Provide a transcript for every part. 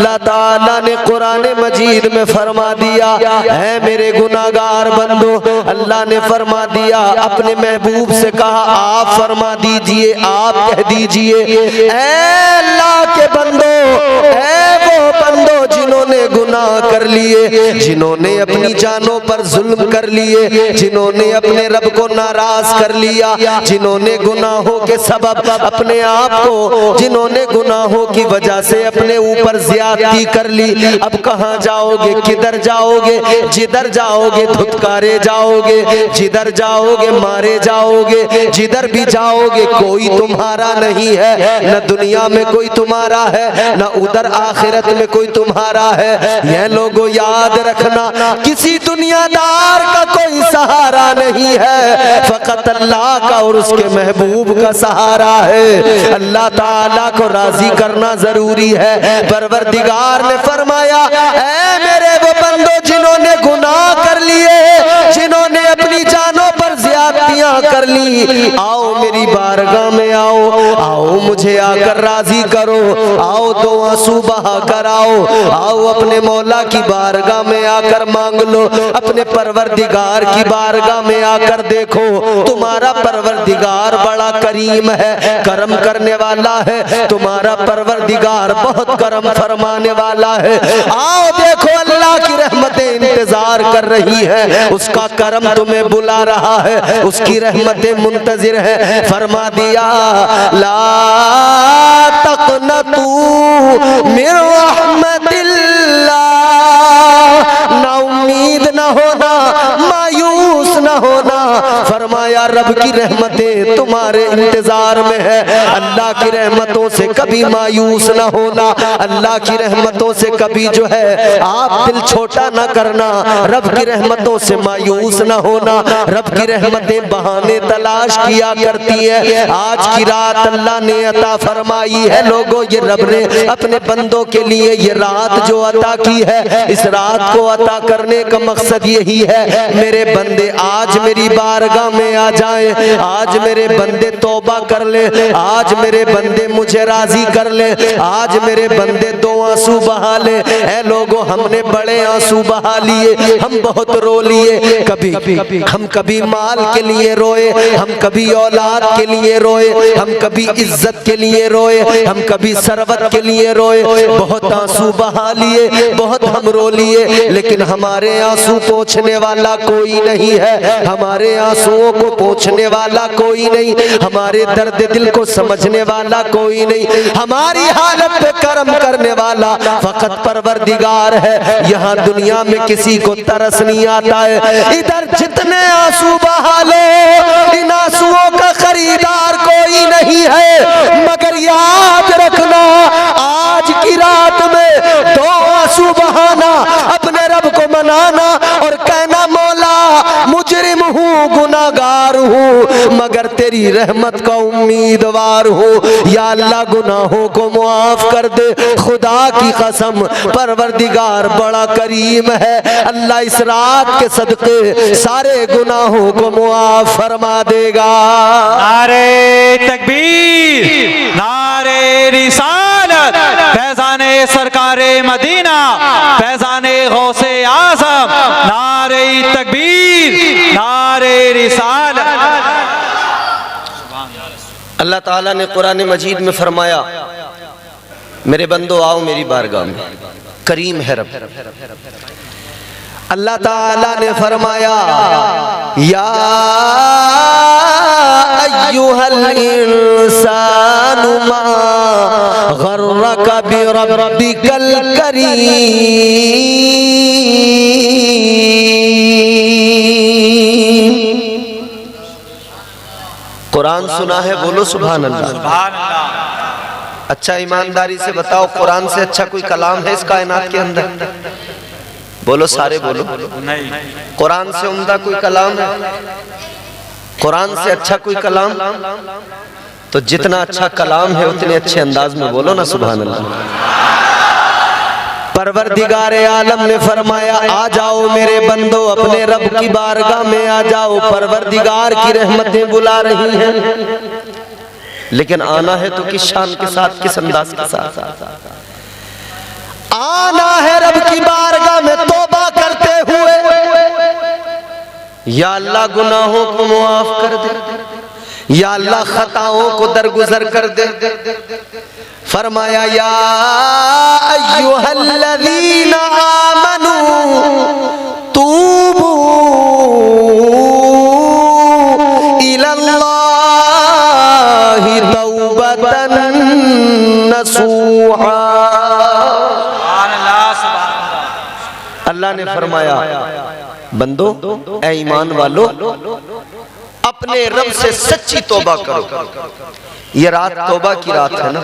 अल्लाह ताला ने कुरान मजीद में फरमा दिया, है मेरे गुनाहगार बंदो, अल्लाह ने फरमा दिया, अपने महबूब से कहा आप फरमा दीजिए, आप कह दीजिए, ऐ अल्लाह के बंदो, ऐ वो बंदो जिन्होंने गुनाह कर लिए, जिन्होंने अपनी जानों पर जुल्म कर लिए, जिन्होंने अपने रब को नाराज कर लिया, जिन्होंने गुनाहों के सबब अपने आप को, जिन्होंने गुनाहों की वजह से अपने ऊपर ज्यादती कर ली, अब कहाँ जाओगे, किधर जाओगे, जिधर जाओगे धुतकारे जाओगे, जिधर जाओगे मारे जाओगे, जिधर भी जाओगे कोई तुम्हारा नहीं है, न दुनिया में कोई तुम्हारा है, न उधर आखिरत में कोई तुम्हारा है। यह लोगों याद रखना, किसी दुनियादार का कोई सहारा नहीं है, फकत अल्लाह का और उसके महबूब का सहारा है। अल्लाह ताला को राजी करना जरूरी है। परवरदिगार ने फरमाया, ऐ मेरे वो बंदो जिन्होंने गुनाह कर लिए, जिन्होंने अपनी जानों पर ज्यादतियां कर ली, आओ मेरी बारगाह में आओ, आओ मुझे आकर राजी करो, आओ दो आंसू बहा कर आओ अपने मौला की बारगाह में आकर मांग लो, अपने परवरदिगार की बारगाह में आकर देखो, तुम्हारा परवरदिगार बड़ा करीम है, करम करने वाला है, तुम्हारा परवरदिगार बहुत करम फरमाने वाला है। आओ देखो अल्लाह की रहमतें इंतजार कर रही है, उसका करम तुम्हें बुला रहा है, उसकी रहमतें मुंतजिर है। फरमा दिया, ला तक़नतू मिन रहमतिल्लाह, ना उम्मीद न होना, मायूस न होना। फरमाया रब की रहमतें तुम्हारे इंतजार में है, अल्लाह की रहमतों से कभी मायूस न होना, अल्लाह की रहमतों से कभी जो है आप दिल छोटा न करना, रब की रहमतों से मायूस न होना। रब की रहमतें बहाने तलाश किया करती है। आज की रात अल्लाह ने अता फरमाई है लोगों, ये रब ने अपने बंदों के लिए ये रात जो अता की है, इस रात को अता करने का मकसद यही है, मेरे बंदे आज मेरी बारगाह में आ जाएं, आज मेरे बंदे तौबा कर ले, आज मेरे बंदे मुझे राजी कर ले, आज मेरे बंदे दो आंसू बहा ले। ऐ लोगों, हमने बड़े आंसू बहा लिए, हम बहुत रो लिए, हम कभी माल के लिए रोए, हम कभी औलाद के लिए रोए, हम कभी इज्जत के लिए रोए, हम कभी सरवत के लिए रोए, बहुत आंसू बहा लिए, बहुत हम रो लिए, लेकिन हमारे आंसू पोंछने वाला कोई नहीं है, हमारे आंसुओं को पोंछने वाला कोई नहीं, हमारे दर्द दिल को समझने वाला कोई नहीं, हमारी हालत पे करम करने वाला फकत परवरदिगार है। यहाँ दुनिया में किसी को तरस नहीं आता है, इधर जितने आंसू बहा लो, इन आंसुओं का खरीदार कोई नहीं है, मगर याद रखना आज की रात में दो आंसू बहाना, अपने रब को मनाना और कहना मौला मुजरिम हूँ, गुनाहगार हूँ, मगर तेरी रहमत का उम्मीदवार हूँ, या अल्लाह गुनाहों को मुआफ कर दे। खुदा की कसम परवरदिगार बड़ा करीम है, अल्लाह इस रात के सदके सारे गुनाहों को मुआफ फरमा देगा। नारे तकबीर, नारे रिसालत, फैज़ाने सरकारे मदीना, फैज़ाने गौसे आज़म, नारे तकबीर, नारे रिसालत। अल्लाह ताला ने कुरान मजीद में फरमाया, मेरे बंदो आओ मेरी बारगाह में, करीम है रब। अल्लाह ताला ने फरमाया, या अय्युहल इंसानु मा गर्रका बिरब्बिकल करीम। कुरान सुना है, बोलो सुभान अल्लाह। अच्छा ईमानदारी से बताओ, कुरान से अच्छा कोई कलाम है इस कायनात के अंदर? बोलो सारे बोलो। नहीं। कुरान से उम्दा कोई कलाम है? कुरान से अच्छा कोई कलाम? तो जितना अच्छा कलाम है उतने अच्छे अंदाज में बोलो ना सुभान अल्लाह। परवरदिगार आलम ने फरमाया, आ जाओ मेरे बंदो अपने रब की बारगाह में आ जाओ, परवरदिगार की रहमतें बुला रही हैं, लेकिन आना है तो किस शान के साथ, किस अंदाज के साथ? आना है रब की बारगाह में तौबा करते हुए, या अल्लाह गुनाहों को मुआफ कर दे, या अल्लाह खताओं को दरगुजर कर दे। फरमाया या अय्युहल्लज़ीना आमनू तूबू इलल्लाहि तौबतन नसूहा। अल्लाह ने फरमाया बंदो ऐ ईमान वालो अपने रब से सच्ची तौबा करो। ये रात तौबा की रात है ना।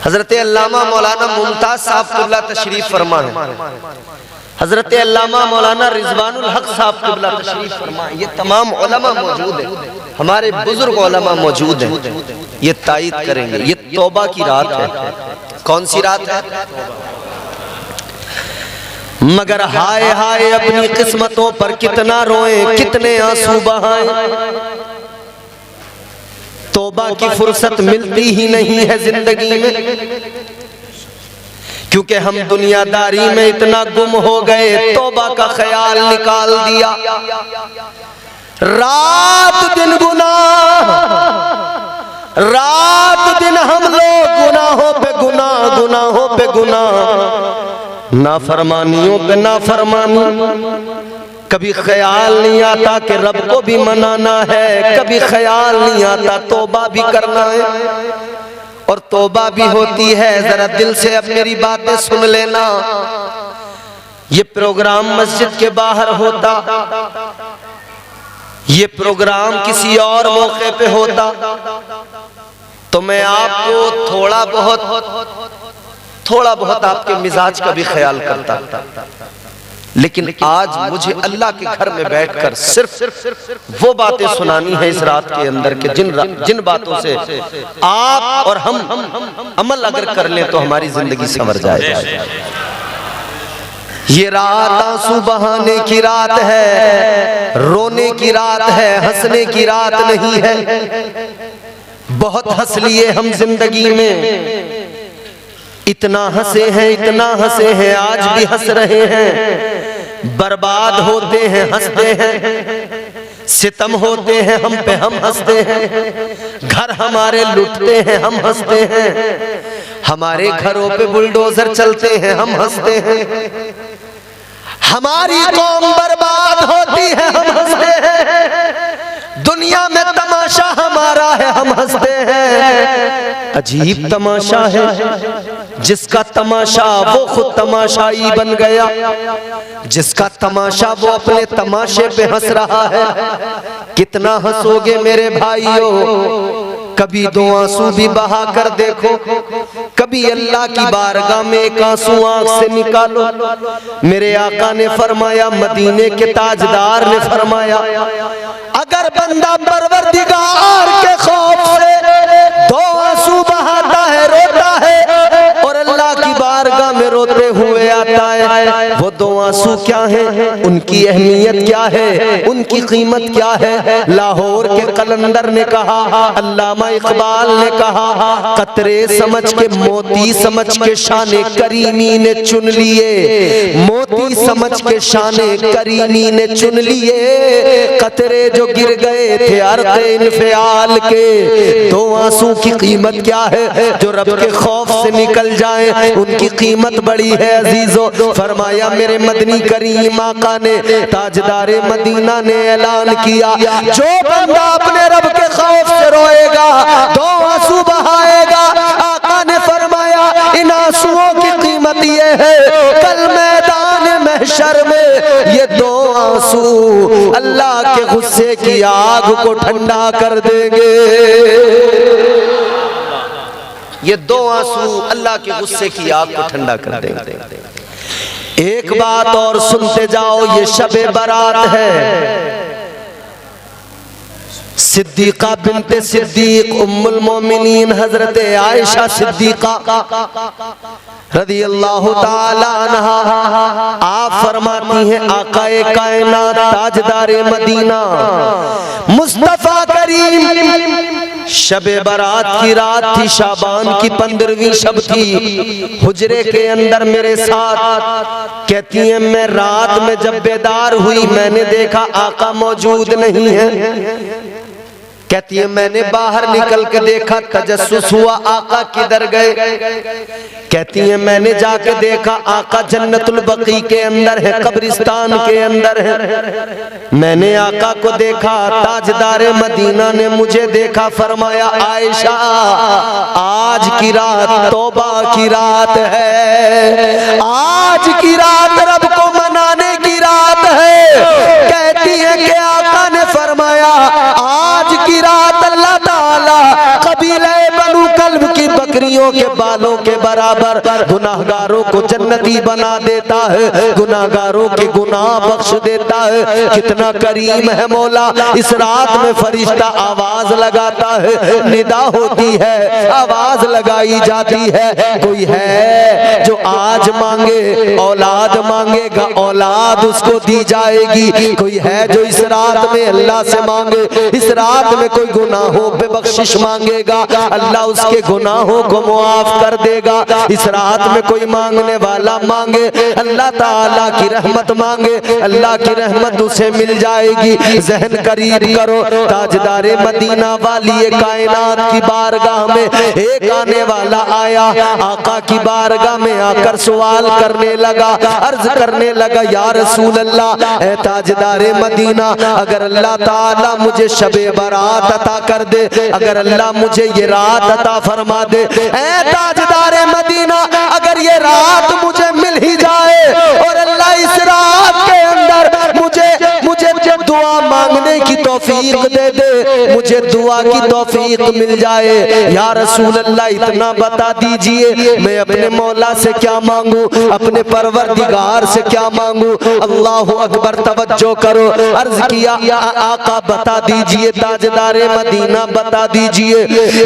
हजरत अल्लामा मौलाना मुमताज साहब क़िबला तशरीफ फरमा है, हजरत अल्लामा मौलाना रिजवानुल हक साहब क़िबला तशरीफ फरमा है। ये तमाम उलमा मौजूद है, हमारे बुजुर्ग उलमा मौजूद हैं, ये तायद करेंगे। ये तौबा की रात है। कौन सी रात है? मगर हाय हाय अपनी किस्मतों पर कितना रोए, कितने आंसू बहाए। तौबा की फुर्सत मिलती ही नहीं है जिंदगी में, क्योंकि हम दुनियादारी में इतना गुम हो गए, तौबा का ख्याल निकाल दिया। रात दिन गुनाह, रात दिन हम लोग गुनाहों पे गुनाह, गुनाहों पे गुनाह, नाफरमानियों पे नाफरमानी। कभी ख्याल नहीं आता कि रब को भी मनाना है, कभी ख्याल नहीं आता तौबा भी करना है। और तौबा भी होती है, जरा दिल से अब मेरी बातें सुन लेना। ये प्रोग्राम मस्जिद के बाहर होता, ये प्रोग्राम किसी और मौके पे होता, तो मैं आपको थोड़ा बहुत आपके मिजाज का भी ख्याल करता। लेकिन आज मुझे अल्लाह के घर में बैठकर सिर्फ वो बातें सुनानी है इस रात के अंदर के जिन बातों से आप और हम अमल अगर कर लें तो हमारी जिंदगी संवर जाए। ये रात आंसू बहाने की रात है, रोने की रात है, हंसने की रात नहीं है। बहुत हंस लिए हम जिंदगी में, इतना हंसे हैं, इतना हंसे हैं, आज भी हंस रहे हैं। बर्बाद होते हैं, हंसते हैं, सितम होते हैं हम पे, हम हंसते हैं। घर हमारे लुटते हैं, हम हंसते हैं। हमारे घरों पे बुलडोजर चलते हैं, हम हंसते हैं। हमारी कौम बर्बाद होती है, हम हंसते हैं। दुनिया में तमाशा हमारा है, हम हंसते हैं। अजीब तमाशा है, जिसका तमाशा वो खुद तमाशाई बन गया, जिसका तमाशा वो अपने तमाशे पे हंस रहा है। कितना हंसोगे मेरे भाइयों, कभी दो आंसू भी बहा कर देखो, कभी अल्लाह की बारगाह में एक आंसू आंख से निकालो। मेरे आका ने फरमाया, मदीने के ताजदार ने फरमाया, अगर बंदा परवरदिगार के खौफ से दो आंसू बहाता है, रोता है, और अल्लाह की बारगाह में रोते हुए आता है, वो दो आंसू क्या है, उनकी अहमियत क्या है, उनकी कीमत क्या है। लाहौर के कलंदर ने कहा, अल्लामा इकबाल ने कहा, कतरे समझ के मोती समझ के शाने करीमी ने चुन लिए, मोती समझ के शाने करीमी ने चुन लिए। कतरे जो गिर गए थे अर्क़े इन्फ़ियाल के, दो आंसू की कीमत क्या है, जो रब के खौफ से निकल जाए, उनकी कीमत बड़ी है अजीजों। फरमाया मेरे मदनी करीम आका ने, ताजदारे मदीना ने ऐलान किया, जो बंदा अपने रब के खौफ से रोएगा, दो आंसू बहाएगा, आका ने फरमाया इन आंसुओं की कीमत ये है, कल मैदान महशर में ये दो आंसू अल्लाह के गुस्से की आग को ठंडा कर देंगे। ये दो आंसू अल्लाह के गुस्से की आग को ठंडा कर देंगे। एक बात और सुनते जाओ, ये शबे बारात है। सिद्दीका बिनते सिद्दीक उम्मुल मोमिनीन हजरत आयशा सिद्दीका रज़ियल्लाहु ताला अन्हा आप फरमाती हैं, आकाए कायनात ताजदारे मदीना मुस्तफा करीम शबे बारात की रात थी, शाबान की 15वीं शब थी। हुजरे के अंदर मेरे साथ कहती है, मैं रात में जब बेदार हुई मैंने देखा आका मौजूद नहीं है। कहती है मैंने बाहर निकल के देखा, तजस्सुस हुआ आका किधर गए। कहती है मैंने जाके देखा आका जन्नतुल बकी के अंदर है, कब्रिस्तान के अंदर है। मैंने आका को देखा, ताजदारे मदीना ने मुझे देखा, फरमाया आयशा आज की रात तौबा की रात है, आज की रात रब को मनाने की रात है। कहती है कि आका ने फरमाया आज की रात अल्लाह ताला कबीले बनु कल्ब की बकरियों के बालों के बराबर गुनाहगारों को जन्नती बना देता है, गुनाहगारों के गुनाह बख्श देता है। कितना करीम है मौला। इस रात में फरिश्ता आवाज लगाता है, निदा होती है, आवाज लगाई जाती है, कोई है जो आज मांगे औलाद मांगेगा, औलाद उसको दी जाएगी। कोई है जो इस रात में अल्लाह से मांगे, इस रात में कोई गुनाहों पे बख्शिश मांगेगा, अल्लाह उसके गुनाहों को मुआफ कर देगा। इस रात में कोई मांगने वाला मांगे, अल्लाह ताला की रहमत मांगे, अल्लाह की रहमत उसे मिल जाएगी। जहन करीब करो, ताजदारे मदीना वाली कायनात की बारगाह में एक आने वाला आया, आका की बारगाह में आकर सवाल करने लगा, अर्ज करने लगा, या रसूल अल्लाह ए ताजदारे मदीना, अगर अल्लाह ताला मुझे शबे बारात अता कर दे, अगर अल्लाह मुझे ये रात अता फरमा दे, ए ताजदारे मदीना अगर ये रात मुझे मिल ही जाए और अल्लाह इस रात के अंदर मुझे दुआ मांगने की तौफीक दे दे, मुझे दुआ की तौफीक मिल जाए, या रसूल अल्लाह इतना बता दीजिए मैं अपने मौला से क्या मांगू, अपने परवरदिगार से क्या मांगू। अल्लाहु अकबर, तवज्जो करो। अर्ज किया आका बता दीजिए, ताजदारे मदीना बता दीजिए,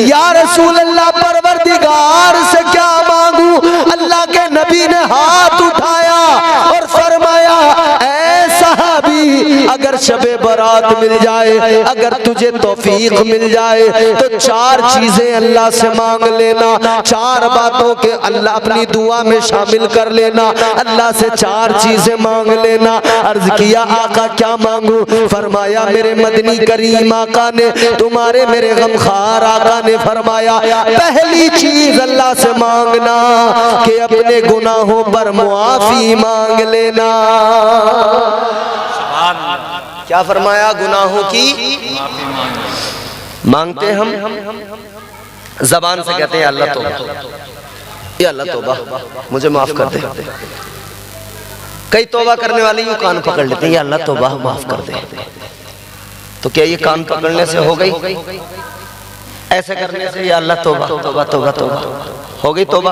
या रसूल अल्लाह परवरदिगार से क्या मांगू। अल्लाह के नबी ने हाथ उठाया और फरमाया, ऐ सहाबी अगर शबे बारात मिल जाए, अगर तुझे तौफीक मिल जाए तो 4 चीजें अल्लाह से मांग लेना, 4 बातों के अल्लाह अपनी दुआ में शामिल कर लेना, अल्लाह से 4 चीजें मांग लेना। अर्ज किया आका क्या मांगू। फरमाया मेरे मदनी करीम आका ने, तुम्हारे मेरे गमखार आका ने फरमाया, पहली चीज अल्लाह से मांगना कि अपने गुनाहों पर मुआफी मांग लेना। क्या फरमाया? गुनाहों की मांगते हम जबान से कहते हैं अल्लाह तौबा, या अल्लाह तौबा मुझे माफ कर दे। कई तौबा करने वाले यूं कान पकड़ लेते हैं, या अल्लाह तौबा माफ कर दे। तो क्या ये कान पकड़ने से हो गई? ऐसे करने से या अल्लाह तौबा तौबा तौबा तौबा हो गई तौबा?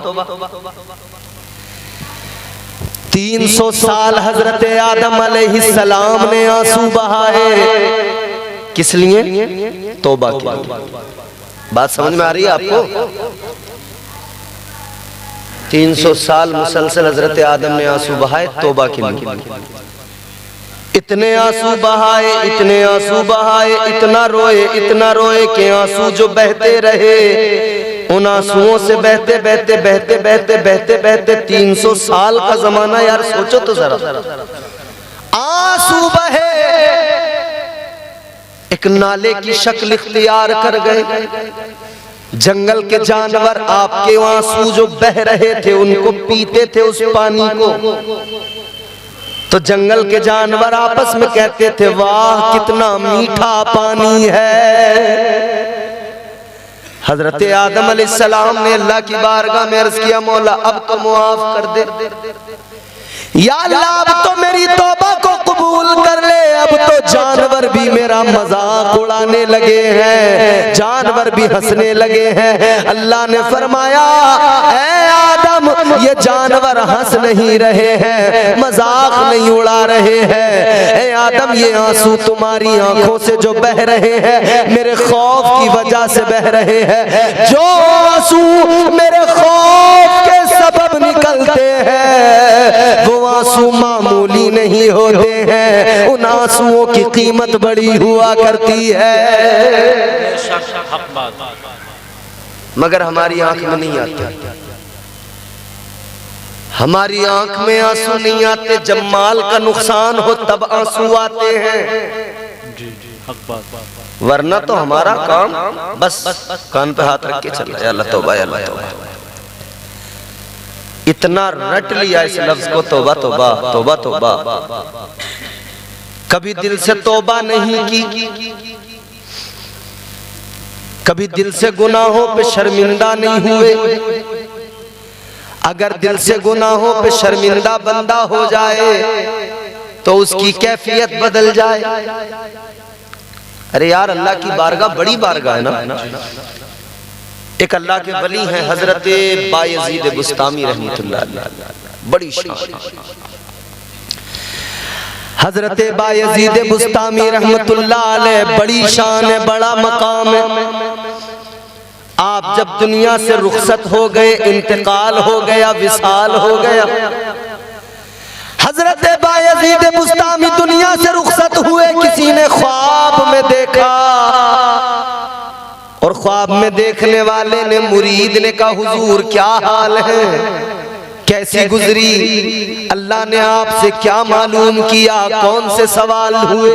300 साल हजरत आदम अलैहिस्सलाम ने आंसू बहाए, किस लिए? तौबा के लिए। बात समझ में आ रही है आपको? 300 साल मुसलसल हजरत आदम ने आंसू बहाए तौबा के लिए। इतने आंसू बहाए, इतने आंसू बहाए, इतना रोए कि आंसू जो बहते रहे, उन आंसुओं से बहते बहते बहते बहते बहते बहते 300 साल का जमाना, यार सोचो तो जरा। आंसू बहे, एक नाले की शक्ल इख्तियार कर गए। जंगल के जानवर आपके आंसू जो बह रहे थे उनको पीते थे, उस पानी को। तो जंगल के जानवर आपस में कहते थे, वाह कितना मीठा पानी है। हजरत आदम अलैहिस्सलाम ने अल्लाह की बारगाह में अर्ज किया, मौला अब तो मुआफ कर दे, या अल्लाह अब तो मेरी तौबा को कबूल कर ले। अब तो जानवर भी मेरा मजाक उड़ाने लगे हैं, जानवर भी हंसने लगे हैं। अल्लाह ने फरमाया, ऐ आदम ये जानवर हंस नहीं रहे हैं, मजाक नहीं उड़ा रहे हैं। ऐ आदम ये आंसू तुम्हारी आंखों से जो बह रहे हैं मेरे खौफ की वजह से बह रहे हैं। जो आंसू मेरे खौफ के सबब निकलते हैं वो आंसू मामूली नहीं होते हैं, उन आंसुओं की कीमत बड़ी हुआ करती है, मगर हमारी आंख में नहीं आती। हमारी आंख में आंसू नहीं आते, जब माल का नुकसान हो तब आंसू आते हैं, वरना तो हमारा काम बस कान पे हाथ रख के चल रहा है, अल्लाह तौबा अल्लाह तौबा। इतना रट लिया इस लफ्ज को, तौबा तौबा तौबा तौबा, कभी दिल से तौबा नहीं की, कभी दिल से गुनाहों पे शर्मिंदा नहीं हुए। अगर दिल से गुनाहों पे शर्मिंदा बंदा हो जाए तो उसकी कैफियत बदल जाए। अरे यार, अल्लाह की बारगाह बड़ी बारगाह है ना। एक अल्लाह के वली हैं हजरत बायजीद बुस्तामी रहमतुल्लाह अलैह, बड़ी शान। हजरत बायजीद बुस्तामी रहमतुल्लाह अलैह बड़ी शान है, बड़ा मकाम है। आप जब दुनिया से रुखसत हो गए, इंतकाल हो गया, विसाल हो गया, हजरत बायजीद बुस्तामी दुनिया से रुखसत हुए। किसी ने ख्वाब में देखा और ख्वाब में देखने वाले ने, मुरीद ने कहा, हुजूर क्या हाल है, कैसी गुजरी, अल्लाह ने आपसे क्या मालूम किया, कौन से सवाल हुए।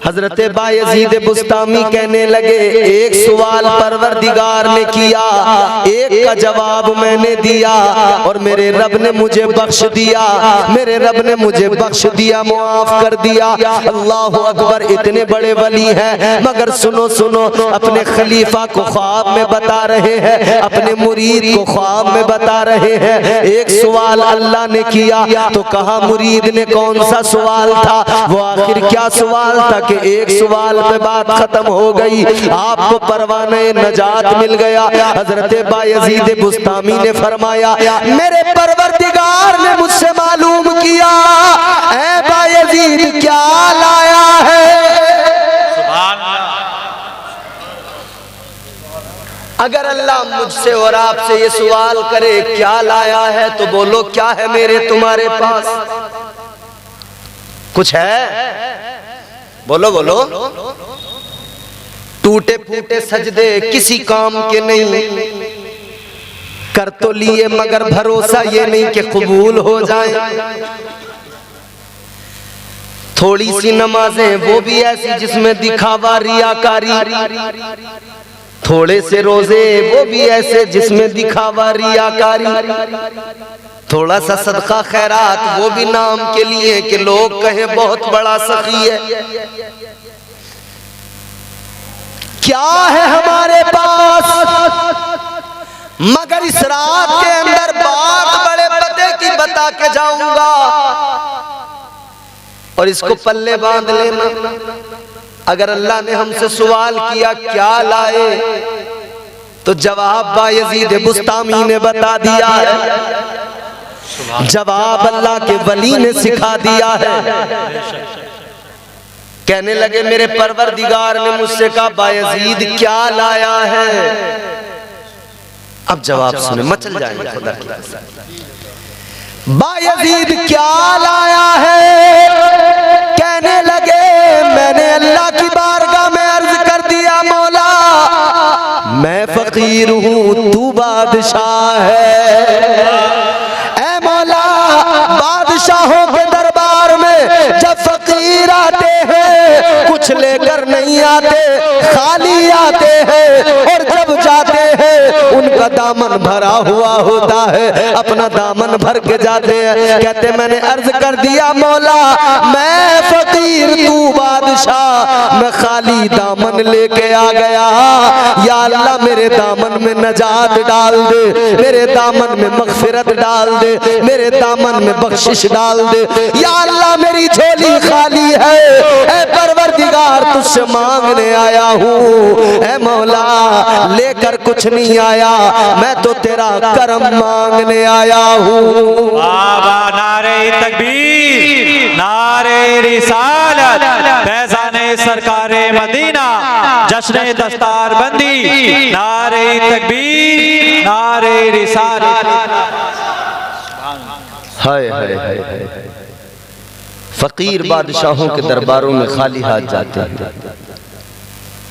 हजरत बायजीद बुस्तामी कहने लगे, एक सवाल परवरदिगार ने किया, एक का जवाब मैंने दिया और मेरे रब ने मुझे बख्श दिया, मेरे रब ने मुझे बख्श दिया, मुआफ कर दिया। अल्लाह अकबर, इतने बड़े वली हैं, मगर सुनो सुनो, अपने खलीफा को ख्वाब में बता रहे हैं, अपने मुरीद को ख्वाब में बता रहे हैं। एक सवाल अल्लाह ने किया तो कहा, मुरीद ने कौन सा सवाल था, वो आखिर क्या सवाल था कि एक सवाल पे बात खत्म हो गई, आपको परवाने नजात मिल गया। हजरत बायजीद बुस्तामी ने फरमाया, मेरे परवरदिगार ने मुझसे मालूम किया, ऐ बायजीद क्या लाया है। अगर अल्लाह मुझसे और आपसे ये सवाल करे क्या लाया है, तो बोलो क्या है मेरे तुम्हारे पास, कुछ है? बोलो बोलो। टूटे फूटे सजदे किसी काम के नहीं, कर तो लिए मगर भरोसा ये नहीं कि कबूल हो जाए। थोड़ी सी नमाजें वो भी ऐसी जिसमें दिखावा रियाकारी, थोड़े से रोजे वो भी ऐसे जिसमें दिखावा रियाकारी, थोड़ा सा सदका खैरात वो भी नाम के लिए कि लोग कहें बहुत बड़ा सखी है। क्या है हमारे पास, मगर इस रात के अंदर बात बड़े पते की बता के जाऊंगा और इसको पल्ले बांध लेना। अगर अल्लाह ने हमसे सवाल किया क्या लाए, तो जवाब बायजीद बुस्तामी ने बता दिया है, जवाब अल्लाह के वली ने सिखा दिया है। कहने लगे, मेरे परवरदिगार ने मुझसे कहा, बायजीद क्या लाया है। अब जवाब सुने, मचल जाएंगे खुदा की। बायजीद क्या लाया है। कहने लगे, मैंने अल्लाह की बारगाह में अर्ज कर दिया, मौला मैं फकीर हूँ, तू बादशाह है। ऐ मौला, बादशाहों के दरबार में जब फकीर आते हैं कुछ लेकर नहीं आते, खाली आते हैं, और जब जाते हैं उनका दामन भरा हुआ होता है, अपना दामन भर के जाते हैं। कहते मैंने अर्ज कर दिया, मौला मैं फकीर, तू बादशाह, मैं खाली दामन लेके आ गया। या अल्लाह मेरे दामन में नजात डाल दे, मेरे दामन में मगफिरत डाल दे, मेरे दामन में बख्शिश डाल दे। या अल्लाह मेरी झोली खाली है, ऐ परवरदिगार तुझसे मांगने आया हूँ। ऐ मौला लेकर कुछ नहीं आया, मैं तो तेरा करम मांगने आया हूँ। बाबा नारे तकबीर, नारे रिसालत, फैज़ाने सरकारे मदीना, जश्ने दस्तार बंदी, नारे तकबीर, नारे रिसालत। हाय हाय हाय हाय। फकीर बादशाहों के दरबारों में खाली हाथ जाते हैं,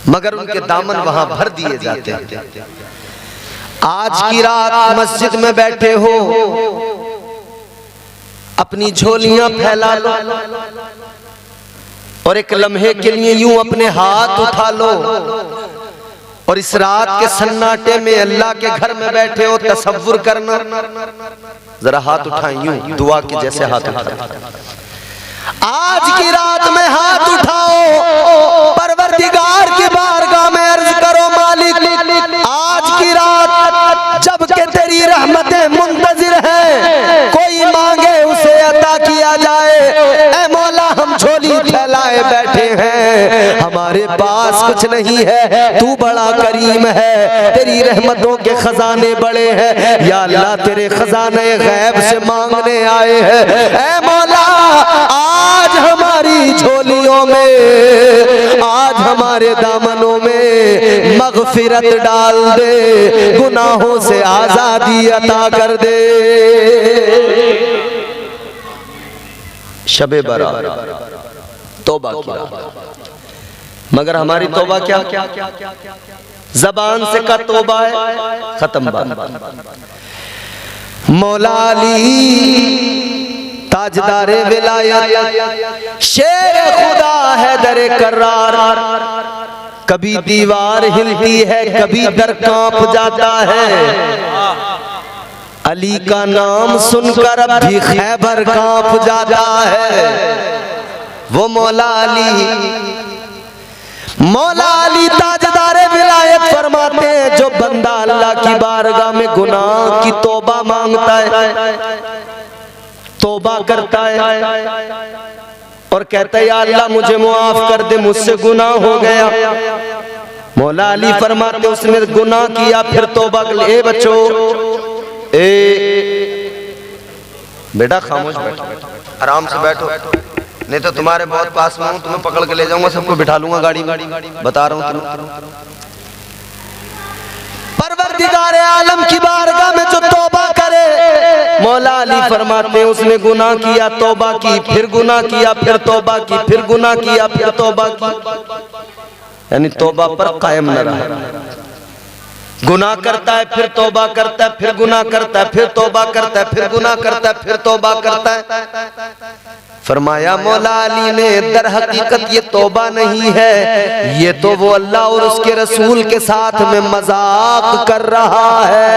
मगर उनके दामन वहां भर दिए जाते हैं। आज की रात मस्जिद में बैठे हो, अपनी झोलियां फैला लो और एक लम्हे के लिए यूं अपने हाथ उठा लो और इस रात के सन्नाटे में अल्लाह के घर में बैठे हो, तसव्वुर करना। जरा हाथ उठाएं यूं दुआ के जैसे हाथ उठाएं। आज की रात में हाथ उठाओ, परवरदिगार की बारगाह में अर्ज करो, मालिक आज की रात जब के तेरी रहमतें मुंतजिर हैं, कोई मांगे उसे अता किया जाए। ऐ मौला, हम झोली फैलाए बैठे हैं, हमारे पास कुछ नहीं है, तू बड़ा करीम है, तेरी रहमतों के खजाने बड़े हैं। या अल्लाह, तेरे खजाने गैब से मांगने आए हैं। ऐ मौला, आज हमारी झोलियों में, आज हमारे दामनों में मगफिरत डाल दे, गुनाहों से आजादी अता कर दे। शबे बरात तौबा किया, मगर हमारी तौबा क्या? जबान से का तौबा है, खत्म बात। मौला अली ताजदारे विलायत, शेर खुदा है दरे कर्रार, कभी दीवार हिलती है, कभी दर कांप जाता है। अली का नाम सुनकर अब भी खैबर कांप जाता है। वो मौला अली, मौला अली ताजदारे विलायत फरमाते हैं, जो बंदा अल्लाह की बारगाह में गुनाह की तौबा मांगता है, तौबा करता है और कहता है या अल्लाह मुझे मुआफ कर दे, मुझसे गुनाह हो गया। मौला अली फरमाते उसने गुनाह किया फिर तौबा कर। ए बच्चों, बेटा खामोश बैठो, आराम से बैठो, नहीं तो तुम्हारे बहुत पास में हूं, तुम्हें पकड़ के ले जाऊंगा, सबको बिठा लूंगा गाड़ी में, बता रहा हूं तुम्हें। परवरदिगार आलम की बारगाह में जो तौबा करे, मौला अली फरमाते हैं उसने गुनाह किया, तौबा की, फिर गुनाह किया, फिर तौबा की, फिर गुनाह किया, फिर तौबा की, यानी तौबा पर कायम न रहा। गुनाह करता है, फिर तौबा करता है, फिर गुनाह करता है, फिर तौबा करता है, फिर गुनाह करता है, फिर तौबा करता है। फरमाया मौला अली ने, दर हकीकत ये तौबा नहीं है, ये तो वो अल्लाह और उसके रसूल के साथ में मजाक कर रहा है।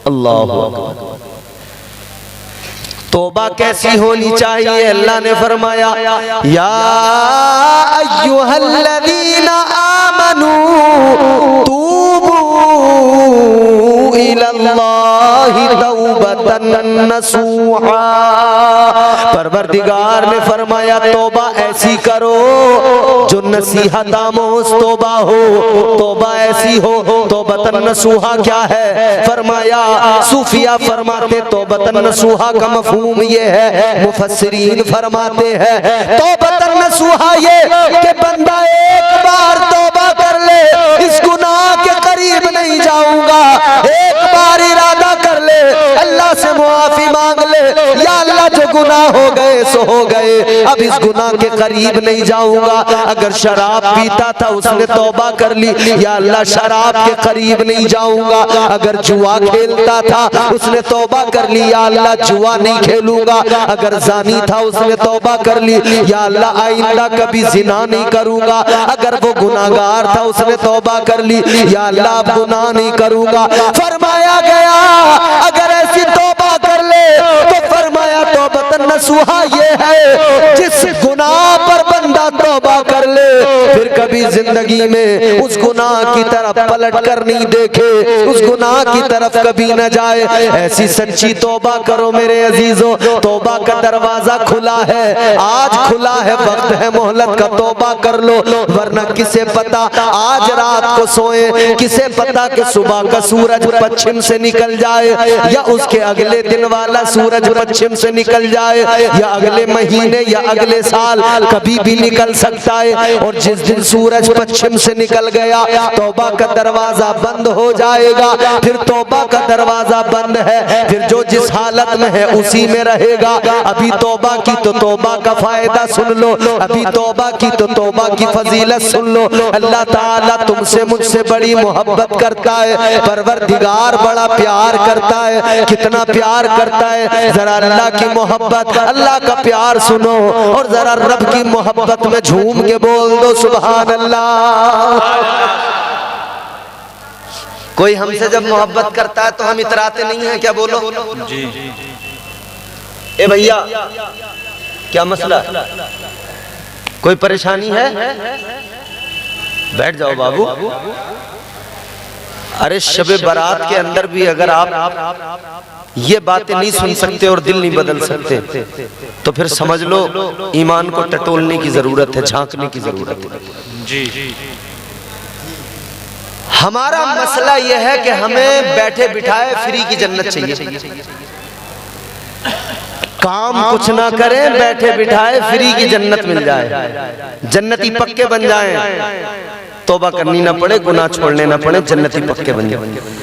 अल्लाह अकबर। तौबा कैसी होनी चाहिए? अल्लाह ने फरमाया या अय्युहल्लज़ीना आमनू तूबू इलल्लाहि तौबतन नसूहा। परवरदिगार ने फरमाया तौबा ऐसी करो जो नसीहत आमोज तौबा हो, तौबा ऐसी हो। तौबतन नसूहा क्या है? फरमाया सूफिया फरमाते तौबतन नसूहा का मफहूम ये है, मुफस्सिरीन फरमाते हैं तौबतन नसूहा ये कि बंदा एक बार तौबा कर ले, इस गुनाह के करीब नहीं जाऊंगा, एक बार इरादा कर ले, अल्लाह से मुआफी मांग ले, या अल्लाह जो गुनाह हो गए सो हो गए, अब इस गुनाह के करीब नहीं जाऊंगा। अगर शराब पीता था उसने तौबा कर ली, या अल्लाह शराब के करीब नहीं जाऊंगा। अगर जुआ खेलता था उसने तौबा कर ली, या अल्लाह जुआ नहीं खेलूंगा। अगर जानी था उसने तौबा कर ली, या अल्लाह आइंदा कभी जिना नहीं करूंगा। अगर वो गुनाहगार था उसने तौबा कर ली, या अल्लाह अब गुनाह नहीं करूंगा। फरमाया गया अगर ऐसी तौबा कर ले तो फरमाया तौबतन नसूहा ये है जिस गुनाह पर बंदा तौबा कर ले फिर कभी जिंदगी में उस गुनाह की तरफ पलट कर नहीं देखे, उस गुनाह की तरफ कभी न जाए। ऐसी सच्ची तौबा करो मेरे अजीजों, तौबा का दरवाजा खुला है, आज खुला है, वक्त है मोहलत का, तौबा कर लो, वरना किसे पता आज रात को सोए, किसे पता कि सुबह का सूरज पश्चिम से निकल जाए, या उसके अगले दिन वाला सूरज पश्चिम से निकल जाए, या अगले महीने या अगले साल कभी भी निकल सकता है। और जिस दिन सूरज सूरज पश्चिम से निकल गया, तौबा का दरवाजा बंद हो जाएगा। फिर तौबा का दरवाजा बंद है, फिर जो जिस हालत में है उसी में रहेगा। अभी तौबा की तो तौबा का फायदा सुन लो, अभी तौबा की तो तौबा की फजीलत सुन लो। अल्लाह ताला तुमसे मुझसे बड़ी मोहब्बत करता है, परवरदिगार बड़ा प्यार करता है। कितना प्यार करता है, जरा अल्लाह की मोहब्बत, अल्लाह का प्यार सुनो और जरा रब की मोहब्बत में झूम के बोल दो सुभान अल्लाह। कोई हमसे जब मोहब्बत करता है तो हम इतराते नहीं हैं क्या? बोलो जी। ए भैया क्या मसला, कोई परेशानी है? बैठ जाओ बाबू। अरे शबे बारात के अंदर भी अगर आप ये बातें नहीं सुन सकते और दिल नहीं बदल सकते तो फिर समझ लो ईमान को टटोलने की जरूरत है, झांकने की जरूरत है। जी। हमारा मसला यह है कि हमें बैठे बिठाए फ्री की जन्नत चाहिए। काम कुछ ना करें, बैठे बिठाए फ्री की जन्नत मिल जाए, जन्नती पक्के बन जाएं, तौबा करनी ना पड़े, गुनाह छोड़ने ना पड़े, जन्नती पक्के बन जाए।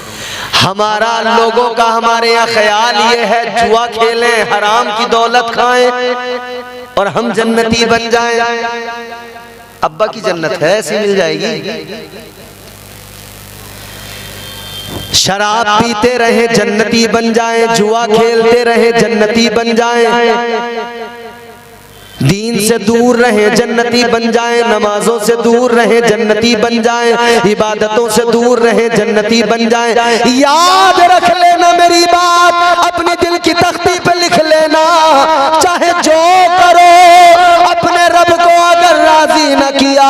हमारा लोगों का हमारे यहाँ ख्याल ये है जुआ खेलें, हराम की दौलत खाएं और हम जन्नती बन जाएं। अब्बा की जन्नत है, ऐसी मिल जाएगी। शराब पीते रहे जन्नती बन जाएं, जुआ खेलते रहे जन्नती बन जाएं, दीन से दूर रहे जन्नती बन जाएं, नमाजों से दूर रहे जन्नती बन जाएं, इबादतों से दूर रहे जन्नती बन जाएं। याद रख लेना मेरी बात, अपने दिल की तख्ती पे लिख लेना, चाहे जो करो अपने रब को अगर राजी न किया,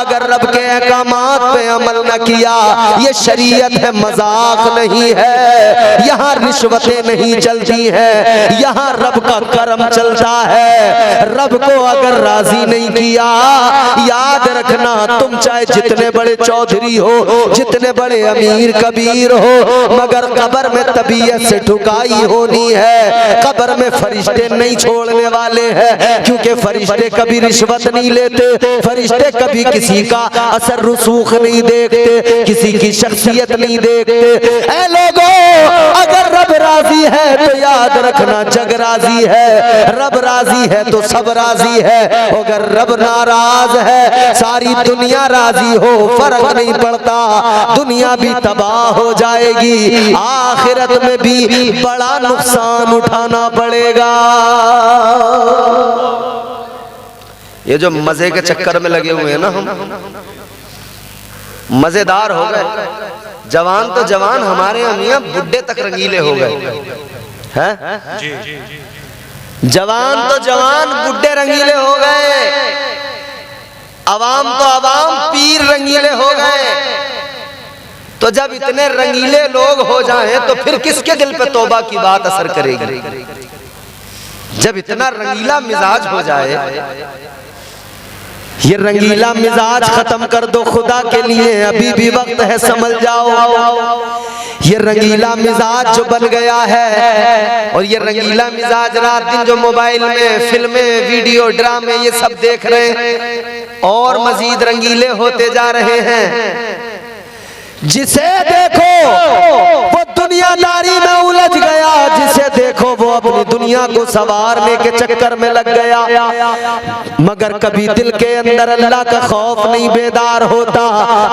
अगर रब के अहकामात पे अमल न किया, ये शरीयत है, मजाक नहीं है। यहाँ रिश्वतें नहीं चलती हैं, यहाँ रब का करम चलता है। रब को अगर राजी नहीं किया, याद रखना तुम चाहे जितने बड़े चौधरी हो, जितने बड़े अमीर कबीर हो, मगर कब्र में तबीयत से ठुकाई होनी है। कब्र में फरिश्ते नहीं छोड़ने वाले हैं, क्योंकि फरिश्ते कभी रिश्वत नहीं लेते, फरिश्ते कभी किसी का असर रसूख नहीं देखते, किसी की शख्सियत नहीं देखते। ऐ लोगों, अगर रब राजी है तो याद रखना जग राजी है, रब राजी है तो सब राजी है। अगर रब नाराज है, सारी दुनिया राजी हो, फर्क नहीं पड़ता, दुनिया भी तबाह हो जाएगी, आखिरत में भी बड़ा नुकसान उठाना पड़ेगा। ये जो मजे के चक्कर में लगे हुए हैं ना, हम मजेदार हो गए। जवान तो जवान, हमारे यहाँ मियां बुढ़े तक रंगीले हो गए हैं। जवान तो जवान, बुढ़े रंगीले हो गए, अवाम तो अवाम, पीर रंगीले हो गए। तो जब इतने रंगीले लोग हो जाएं तो फिर किसके दिल पे तौबा की बात असर करेगी? जब इतना रंगीला मिजाज हो जाए, ये रंगीला मिजाज खत्म कर दो खुदा के लिए, अभी भी वक्त है, समझ जाओ। ये रंगीला मिजाज जो बन गया है, और ये रंगीला मिजाज रात दिन जो मोबाइल में फिल्में, वीडियो, ड्रामे ये सब देख रहे हैं और मजीद रंगीले होते जा रहे हैं। जिसे देखो वो दुनियादारी में उलझ गया, जिसे देखो वो अपनी दुनिया को संवारने के चक्कर में लग गया, मगर कभी दिल के अंदर अल्लाह का खौफ नहीं बेदार होता,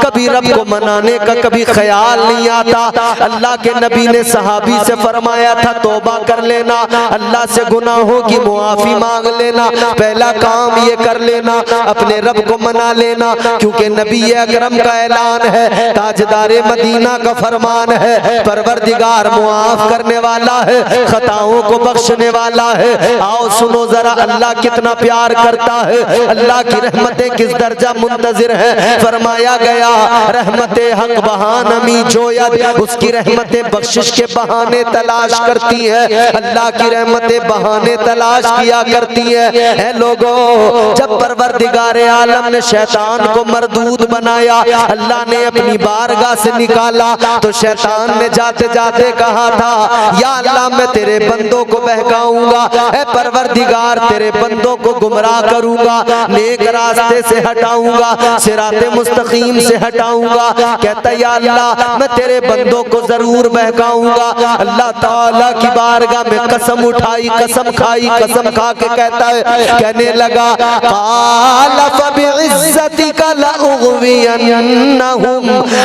कभी रब को मनाने का कभी ख्याल नहीं आता। अल्लाह के नबी ने सहाबी से फरमाया था, तौबा कर लेना, अल्लाह से गुनाहों की मुआफी मांग लेना, पहला काम ये कर लेना, अपने रब को मना लेना, क्योंकि नबी अकरम का ऐलान है, ताजदार मदीना का फरमान है, परवरदिगार मुआफ करने वाला है, खताओं को बख्शने वाला है। आओ सुनो जरा अल्लाह कितना प्यार करता है, अल्लाह की रहमतें किस दर्जा मुंतजिर है। फरमाया गया, रहमतें हक बहानमी जोयद, उसकी रहमतें बख्शिश के बहाने तलाश करती है, अल्लाह की रहमतें बहाने तलाश किया करती है। लोगों, जब परवरदिगार आलम ने शैतान को मरदूद बनाया, अल्लाह ने अपनी बारगाह से निकाला, तो शैतान ने जाते जाते कहा था, या अल्लाह मैं तेरे बंदों बंदों को बहकाऊंगा, ऐ परवरदिगार तेरे बंदों को गुमराह करूंगा, नेक रास्ते से हटाऊंगा, सिराते मुस्तकीम से हटाऊंगा। कहता या अल्लाह मैं तेरे बंदों को जरूर बहकाऊंगा। अल्लाह ताला की बारगाह में कसम उठाई, कसम खाई, कसम खा के कहता है, कहने लगा क़ाल फ़बिइज़्ज़तिका लअग़वियन्नहुम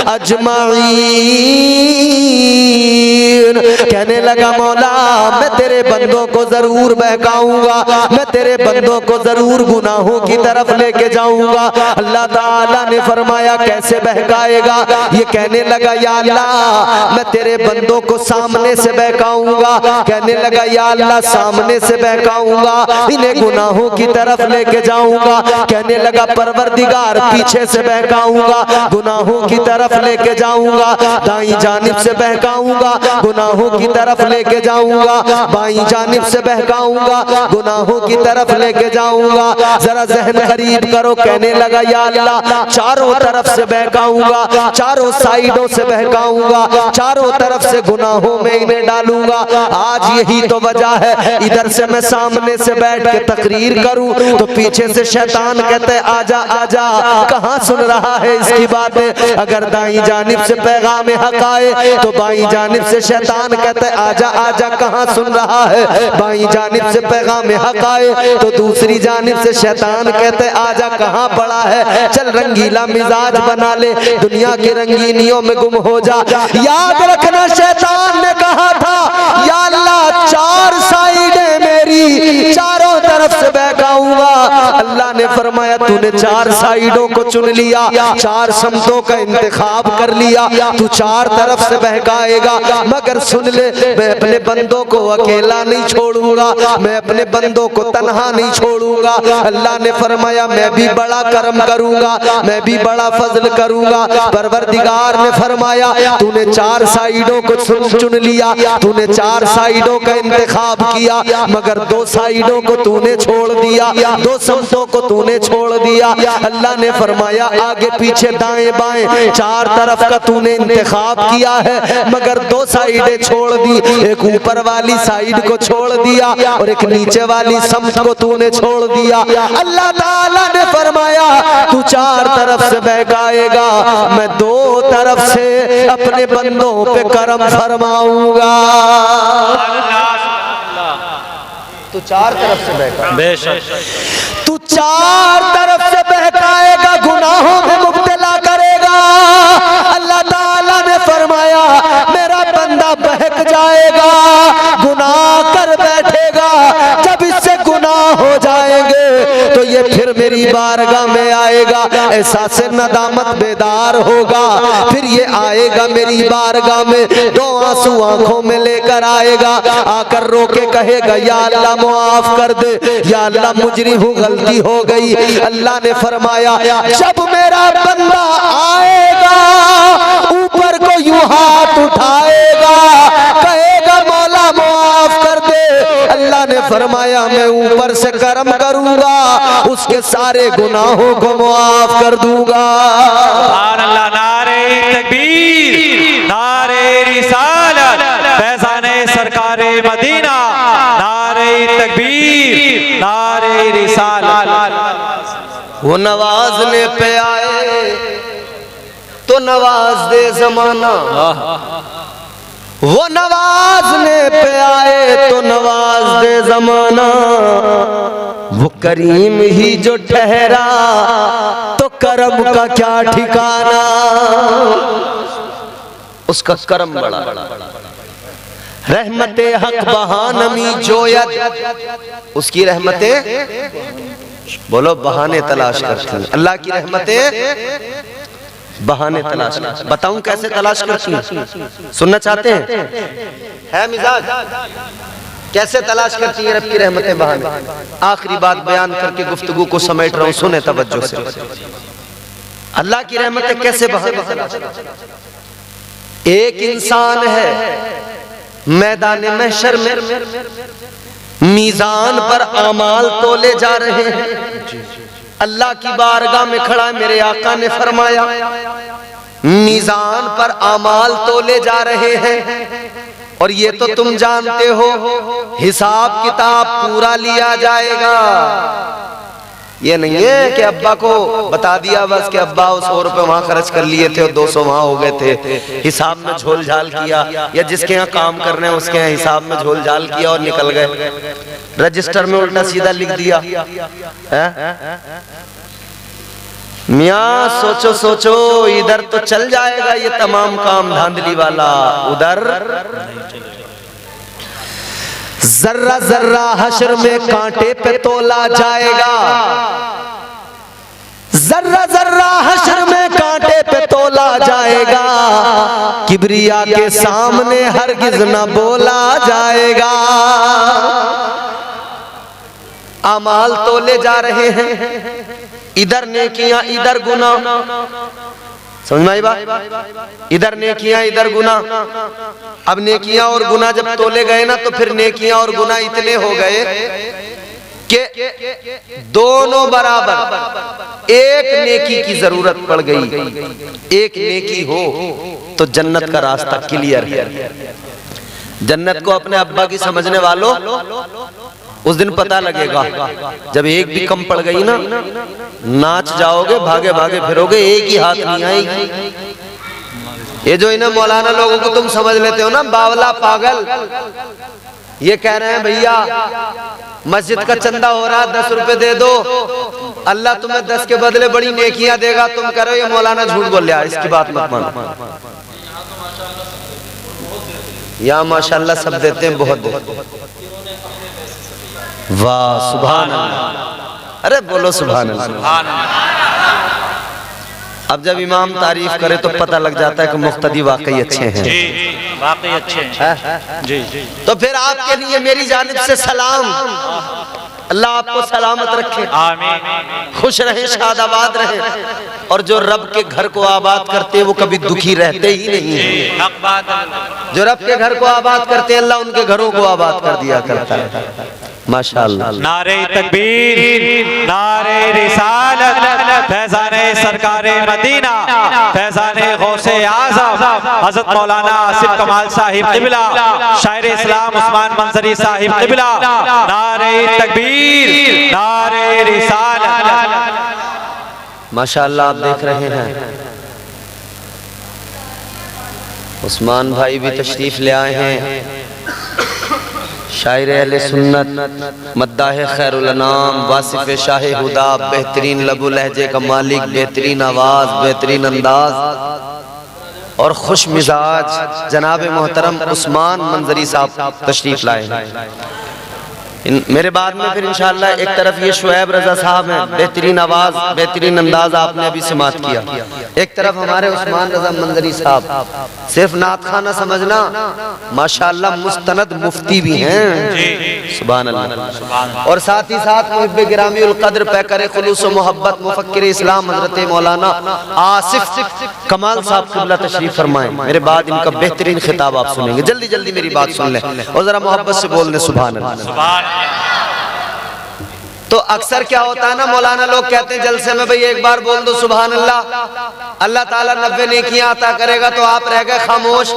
अजमईन। कहने लगा मौला मैं तेरे बंदों को जरूर बहकाऊंगा, मैं तेरे बंदों को जरूर गुनाहों की तरफ लेके जाऊंगा। अल्लाह ताला ने फरमाया कैसे बहकाएगा? ये कहने लगा या अल्लाह मैं तेरे बंदों को सामने से बहकाऊंगा। कहने लगा या अल्लाह सामने से बहकाऊंगा, इन्हें गुनाहों की तरफ लेके जाऊंगा। कहने लगा परवरदिगार पीछे से बहकाऊंगा, गुनाहों की तरफ लेके जाऊंगा। दाईं जानिब से बहकाऊंगा, गुनाहों की तरफ लेके जाऊंगा। बाईं जानिब से बहकाऊंगा, गुनाहों की तरफ लेके जाऊंगा। जरा जहन करीब करो। कहने लगा या अल्लाह चारों तरफ से बहकाऊंगा, चारों साइडों से बहकाऊंगा, चारों तरफ से गुनाहों में इन्हें डालूंगा। आज यही तो वजह है, इधर से मैं सामने से बैठ के तकरीर करूं तो पीछे से शैतान कहते हैं आजा आजा, कहां सुन रहा है इसकी बातें। अगर दाईं जानिब से पैगाम हक आए तो बाईं जानिब से शैतान कहते हैं आजा आजा, कहां सुन रहा है। बाईं जानिब से पैगाम हक आए तो दूसरी जानिब से शैतान कहते हैं आजा, कहां पड़ा है, चल रंगीला मिजाज बना ले, दुनिया की रंगीनियों में गुम हो जा। याद रखना शैतान ने कहा था या अल्लाह चार साइडें मेरी, चारों तरफ से बहकाऊंगा। अल्लाह ने फरमाया तूने चार साइडों को चुन लिया, चार समतों का इंतखाब कर लिया, तू चार तरफ से बहकाएगा। मगर सुन ले मैं अपने बंदों को अकेला नहीं छोड़ूंगा, मैं अपने बंदों को तन्हा नहीं छोड़ूंगा। अल्लाह ने फरमाया मैं भी बड़ा करम करूंगा, मैं भी बड़ा फजल करूंगा। परवरदिगार ने फरमाया तूने चार साइडों को चुन लिया, तूने चार साइडों का इंतखाब किया, मगर दो साइडों को तूने छोड़ दिया, दो समतों को तूने छोड़ दिया। अल्लाह ने फरमाया आगे पीछे दाएं बाएं चार तरफ का तूने इंतखाब किया है, मगर दो साइडें छोड़ दी, एक ऊपर वाली साइड को छोड़ दिया और एक नीचे वाली समत को तूने छोड़ दिया। अल्लाह ताला ने फरमाया तू चार तरफ से बहकाएगा, मैं दो तरफ से अपने बंदों पे करम फरमाऊंगा। तू चार तरफ से बहका, बेशक तू चार तरफ से बहकाएगा, गुनाहों में मुब्तला करेगा। अल्लाह ताला ने फरमाया मेरा बंदा बहक जाएगा, गुनाह कर बैठेगा, जब इससे गुनाह हो जाएंगे तो ये फिर मेरी बारगाह में आएगा, एहसास नदामत बेदार होगा, फिर ये आएगा मेरी बारगाह में, दो आंसू आंखों में लेकर आएगा, आकर रो के कहेगा या अल्लाह माफ कर दे, या अल्लाह मुजरिम हूँ, गलती हो गई। अल्लाह ने फरमाया जब मेरा बंदा आएगा ऊपर को यूं हाथ उठाएगा, कहेगा मौला माफ कर दे, अल्लाह ने फरमाया मैं ऊपर से करम करूंगा, उसके सारे गुनाहों को माफ कर दूंगा। अल्लाह नारे तकबीर, नारे रिसालत, फैज़ाने सरकारे मदीना, नारे तकबीर, नारे रिसालत। वो नवाजने पे आए तो नवाज दे जमाना, वो नवाजने पे आए तो नवाज दे जमाना, वो करीम ही जो ठहरा तो करम का क्या ठिकाना। उसका करम बड़ा, रहमते हक बहानमी जोयत, उसकी रहमतें बोलो बहाने तलाश करती हैं। अल्लाह की रहमतें बहाने तलाश करती, बताऊं कैसे तलाश करती हैं? सुनना चाहते हैं? है मिजाज कैसे तलाश करती है रब की रहमतें बहाने? आखिरी बात बयान करके गुफ्तगू को समेट रहा हूं, सुने तवज्जो से। अल्लाह की रहमतें कैसे बहाने तलाश करती हैं? एक इंसान है मैदान महशर में, मीजान पर अमाल तोले जा रहे हैं, अल्लाह की बारगाह में खड़ा है। मेरे आका ने फरमाया मीज़ान पर आमाल तोले जा रहे हैं, और ये तो तुम जानते हो हिसाब किताब पूरा लिया जाएगा। ये नहीं है कि अब्बा को बता दिया बस कि अब्बा 100 रुपए वहां खर्च कर लिए थे और 200 वहां हो गए थे, हिसाब में झोल झाल किया, या जिसके यहाँ काम कर रहे हैं उसके यहाँ हिसाब में झोल झाल किया और निकल गए, रजिस्टर में उल्टा सीधा लिख दिया है? मियाँ सोचो सोचो, इधर तो चल जाएगा ये तमाम काम धांधली वाला, उधर जर्रा जर्रा हश्र में कांटे पे तोला जाएगा, जर्रा जर्रा हश्र में कांटे पे तोला जाएगा, किबरिया के सामने हरगिज न बोला जाएगा। अमाल तोले जा रहे हैं, इधर नेकियां इधर गुनाह, समझ में आई बात? इधर नेकियां इधर गुनाह। अब नेकियां और गुनाह जब तोले गए ना, तो फिर नेकियां और गुनाह इतने हो गए कि दोनों बराबर। एक नेकी की जरूरत पड़ गई, एक नेकी हो तो जन्नत का रास्ता क्लियर है। जन्नत को अपने अब्बा की समझने वालों उस दिन पता लगेगा, जब एक भी कम पड़ गई ना, नाच जाओगे, भागे भागे फिरोगे, एक ही हाथ नहीं आएगी। ये जो इन्हें मौलाना लोगों को तुम समझ लेते हो ना बावला पागल, ये कह रहे हैं भैया मस्जिद का चंदा हो रहा है 10 रुपए दे दो, अल्लाह तुम्हें 10 के बदले बड़ी नेकियां देगा, तुम कह रहे हो ये मौलाना झूठ बोल रहा है, इसकी बात मत मानो। या माशाल्लाह सब देते हैं, बहुत देते हैं। वाह सुभान अल्लाह, अरे बोलो सुभान अल्लाह। अब जब इमाम तारीफ करे तो पता लग जाता है कि मुख्तदी वाकई अच्छे हैं, वाकई अच्छे हैं जी। तो फिर आपके लिए मेरी जानिब से सलाम, अल्लाह आपको सलामत रखे, आमीन। खुश रहे, शादाबाद रहे, और जो रब के घर को आबाद करते हैं वो कभी दुखी रहते ही नहीं है। जो रब के घर को आबाद करते हैं अल्लाह उनके घरों को आबाद कर दिया करता है। माशाअल्लाह। नारे तकबीर, नारे रिसालत, फैज़ाने सरकारे मदीना, फैज़ाने गौसे आज़म हज़रत मौलाना आसिफ कमाल साहिब क़िबला, शायर इस्लाम उस्मान मंजरी साहिब क़िबला। नारे तकबीर, नारे रिसालत। माशाअल्लाह आप देख रहे हैं उस्मान भाई भी तशरीफ ले आए हैं, शायर अहले सुन्नत, मद्दाह खैरुल अनाम, वासिफ शाह हुदा, बेहतरीन लबु लहजे का मालिक, बेहतरीन आवाज, बेहतरीन अंदाज और खुश मिजाज जनाब मोहतरम उस्मान मंजरी साहब तशरीफ लाए हैं। मेरे बाद में फिर इंशाअल्लाह एक तरफ ये शुएब रजा साहब हैं, बेहतरीन आवाज, बेहतरीन अंदाज आपने अभी समात किया, एक तरफ हमारे उस्मान रजा मंजरी साहब, सिर्फ नात खाना समझना, माशाअल्लाह मुस्तनद मुफ्ती भी हैं, सुभान अल्लाह। और साथ ही साथ मुहिब्बे गिरामी उल कद्र पैकर खुलूस व मोहब्बत मुफक्किर इस्लाम हजरत मौलाना आसिफ कमाल साहब क़िबला तशरीफ फरमाएं। मेरे बाद इनका बेहतरीन खिताब आप सुनेंगे, जल्दी जल्दी मेरी बात सुन लें और जरा मोहब्बत से बोल दें सुभान अल्लाह। तो अक्सर क्या होता है ना, मौलाना लोग कहते हैं जलसे में भाई एक बार बोल दो सुभान अल्लाह, अल्लाह ताला 90 नेकियां अता करेगा, तो आप रह गए खामोश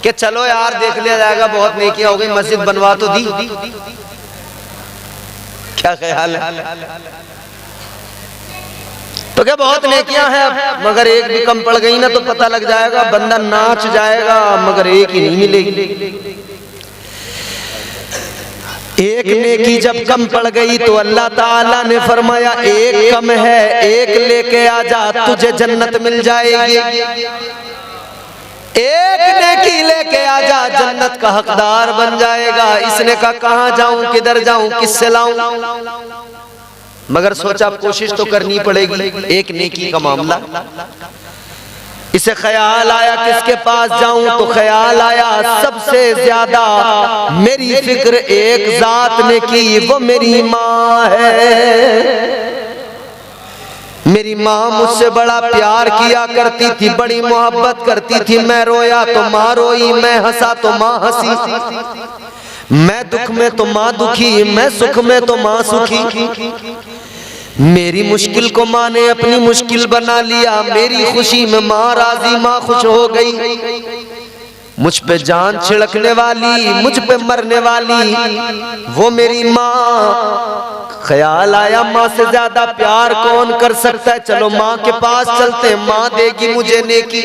कि चलो यार देख लिया जाएगा, बहुत नेकियां हो गई, मस्जिद बनवा तो दी। क्या ख्याल है? तो क्या बहुत नेकियां हैं, मगर एक भी कम पड़ गई ना तो पता लग जाएगा, बंदा नाच जाएगा मगर एक ही नहीं मिलेगी। एक नेकी जब कम पड़ गई तो अल्लाह ताला ने फरमाया एक कम है, एक लेके आ जा, तुझे जन्नत मिल जाएगी। एक नेकी लेके आ जा, जन्नत का हकदार बन जाएगा। इसने कहा कहां जाऊं, किधर जाऊं, किससे लाऊं, मगर सोचा कोशिश तो करनी पड़ेगी, एक नेकी का मामला। इसे ख्याल आया किसके पास जाऊं, तो ख्याल आया सबसे ज्यादा मेरी फिक्र एक जात ने की, वो मेरी माँ है। मेरी माँ मुझसे बड़ा प्यार किया करती थी, बड़ी मोहब्बत करती थी। मैं रोया तो माँ रोई, मैं हंसा तो माँ हंसी, मैं दुख में तो माँ दुखी, मैं सुख में तो माँ सुखी। मेरी मुश्किल को माँ ने अपनी मुश्किल बना लिया, मेरी खुशी में माँ राजी, माँ खुश हो गई। मुझ पे जान छिड़कने वाली, मुझ पे मरने वाली वो मेरी माँ। ख्याल आया माँ से ज्यादा प्यार कौन कर सकता है, चलो माँ के पास चलते हैं, माँ देगी मुझे नेकी।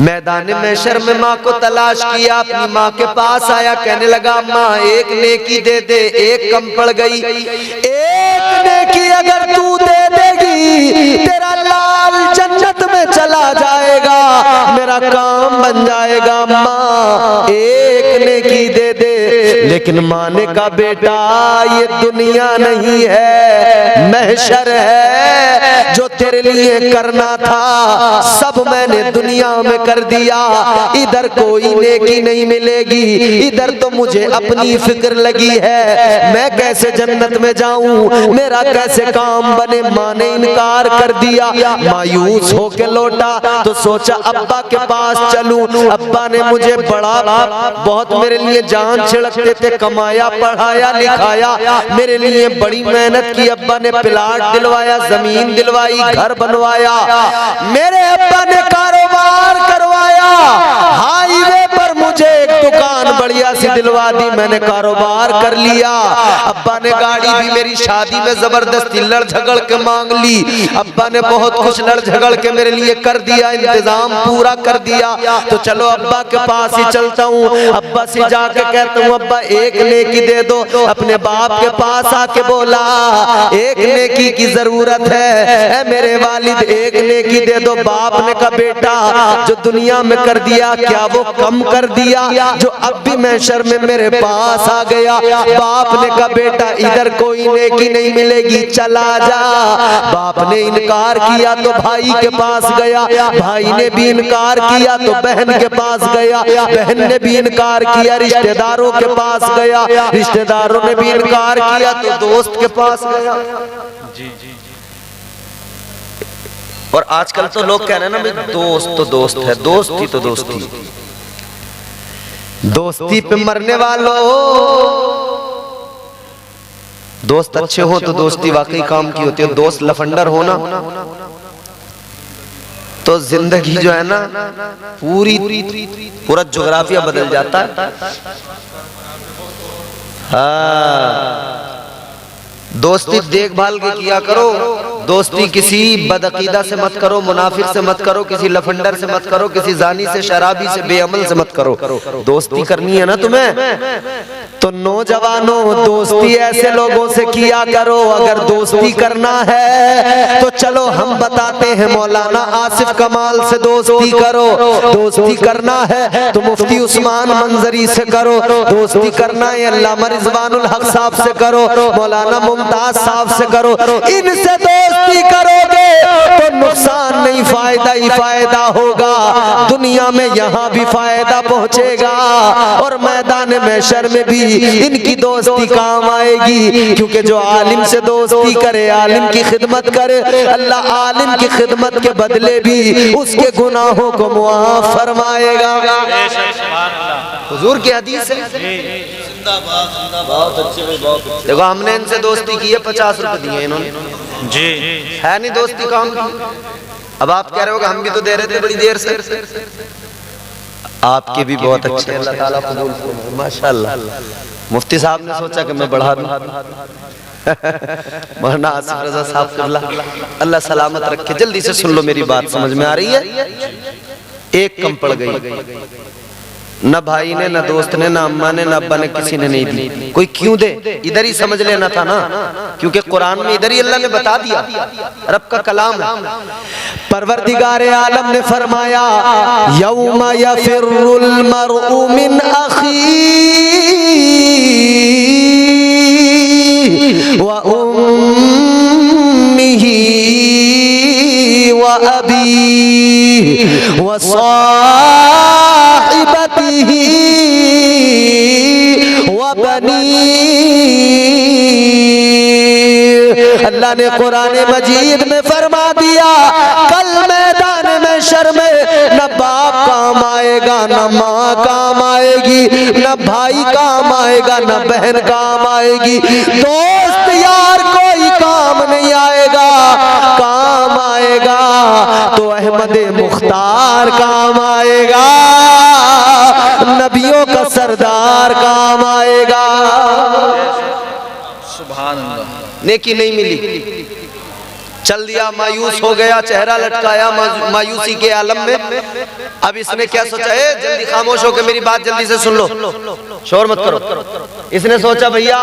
मैदान महशर में माँ को तलाश किया, अपनी माँ के पास आया, कहने लगा माँ एक नेकी दे दे, एक कम पड़ गई। एक नेकी अगर तू दे देगी तेरा लाल जन्नत में चला जाएगा, मेरा काम बन जाएगा। माँ एक नेकी दे दे। लेकिन माँ ने कहा बेटा ये दुनिया नहीं है, महशर है। जो तेरे लिए करना था सब मैंने दुनिया में कर दिया, इधर कोई नेकी नहीं मिलेगी, इधर तो मुझे अपनी फिक्र लगी है, मैं कैसे जन्नत में जाऊं, मेरा कैसे काम बने। माँ ने इनकार कर दिया। मायूस होके लौटा तो सोचा अब्बा के पास चलूं। अब्बा ने मुझे बड़ा बहुत मेरे लिए जान छिड़कते थे, कमाया पढ़ाया लिखाया, मेरे लिए बड़ी मेहनत की। अब्बा ने प्लाट दिलवाया, जमीन दिलवाई, घर बनवाया, मेरे अब्बा ने कारोबार करवाया, हाईवे पर मुझे एक दुकान बढ़िया सी दिलवा दी, मैंने कारोबार कर लिया। अब्बा ने गाड़ी भी मेरी शादी में जबरदस्ती लड़ झगड़ के मांग ली, अब्बा ने बहुत कुछ लड़ झगड़ के मेरे लिए कर दिया, इंतजाम पूरा कर दिया। तो चलो अब्बा के पास ही चलता हूँ। अब्बा से जाके कहता हूँ अब्बा एक नेकी दे दो। अपने बाप के पास आके बोला एक नेकी की जरूरत है मेरे वालिद, एक नेकी दे दो। बाप ने कहा बेटा जो दुनिया में कर दिया क्या वो कम कर दिया, जो अब भी महशर में मेरे पास आ गया। बाप ने कहा बेटा इधर कोई नेकी नहीं मिलेगी, चला जा। बाप ने इनकार किया तो भाई के पास गया, भाई ने भी इनकार किया तो बहन के पास गया, बहन ने भी इनकार किया, रिश्तेदारों के पास गया, रिश्तेदारों ने भी इनकार किया तो दोस्त के पास गया। और आजकल तो लोग कह रहे हैं ना भाई दोस्त तो दोस्त है, दोस्ती तो दोस्ती। दोस्ती पे मरने वालों, दोस्त अच्छे हो तो दोस्ती वाकई काम की होती है। दोस्त लफंडर हो ना तो जिंदगी जो है ना पूरा जोग्राफिया बदल जाता है। हाँ दोस्ती देखभाल के किया करो, दोस्ती किसी बदअकीदा से मत करो, मुनाफिर से मत करो, किसी लफंडर से मत करो, किसी जानी से, शराबी से, बेअमल से मत करो। दोस्ती करनी है ना तुम्हें तो नौजवानों दोस्ती ऐसे लोगों से किया करो। अगर दोस्ती करना है तो चलो हम बताते हैं, मौलाना आसिफ कमाल से दोस्ती करो। दोस्ती करना है तो मुफ्ती उस्मान मंजरी से करो, दोस्ती करना है अल्लामा रिजवानुल हक साहब से करो, मौलाना मुमताज साहब से करो। इनसे दोस्ती करोगे तो नुकसान नहीं फायदा ही फायदा होगा, दुनिया में यहाँ भी फायदा पहुँचेगा और मैदान महशर में भी इनकी दोस्ती काम आएगी। क्योंकि जो आलिम से दोस्ती करे, आलिम की खिदमत करे, अल्लाह आलिम की खिदमत के बदले भी उसके गुनाहों को मुआफ फरमाएगा। हुजूर की हदीस है। बहुत अच्छे, देखो हमने इनसे दोस्ती की है, 50 रुपए दिए इन्होंने जी, है नहीं दोस्ती काम की। अब आप कह रहे हो कि हम भी तो दे रहे थे बड़ी देर से। आपके भी बहुत अच्छे, अल्लाह ताला कबूल फरमाए माशाअल्लाह। मुफ्ती साहब ने सोचा कि मैं बढ़ा दूं। मौलाना आसिफ रजा साहब किबला अल्लाह सलामत रखे। जल्दी से सुन लो मेरी बात, समझ में आ रही है? एक कम पड़ गई, न भाई ने, न दोस्त ने, न अम्मा ने, न अब्बा ने, किसी ने नहीं दी। कोई क्यों दे? इधर ही समझ लेना था ना, क्योंकि कुरान में इधर ही अल्लाह ने बता दिया, रब का कलाम है। परवरदिगार आलम ने फरमाया यौमा यफिरुल मरउ मिन अखी व उम्मिही व अबी व साहिबतिही व बनी। अल्लाह ने कुरान मजीद में फरमा दिया कल मैदान महशर में न बाप काम आएगा, न माँ काम आएगी, न भाई काम आएगा, न बहन काम आएगी, दोस्त यार कोई काम तो अहमद मुख्तार काम आएगा, नबियों का सरदार काम आएगा। सुभान अल्लाह। नेकी नहीं मिली, चल दिया, मायूस हो गया, चेहरा लटकाया मायूसी के आलम में। अब इसने क्या सोचा है, जल्दी खामोश हो के मेरी बात जल्दी से सुन लो, शोर मत करो। इसने सोचा भैया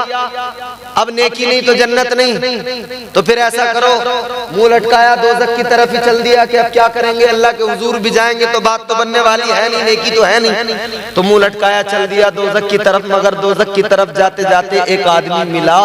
अब नेकी नहीं तो जन्नत नहीं, तो फिर ऐसा करो, मुंह लटकाया, दोज़ख की तरफ ही चल दिया कि अब क्या करेंगे, अल्लाह के हुजूर भी जाएंगे तो बात तो बनने वाली है नहीं, नेकी तो है नहीं, तो मुंह लटकाया चल दिया दोज़ख की तरफ। मगर दोज़ख की तरफ जाते जाते एक आदमी मिला,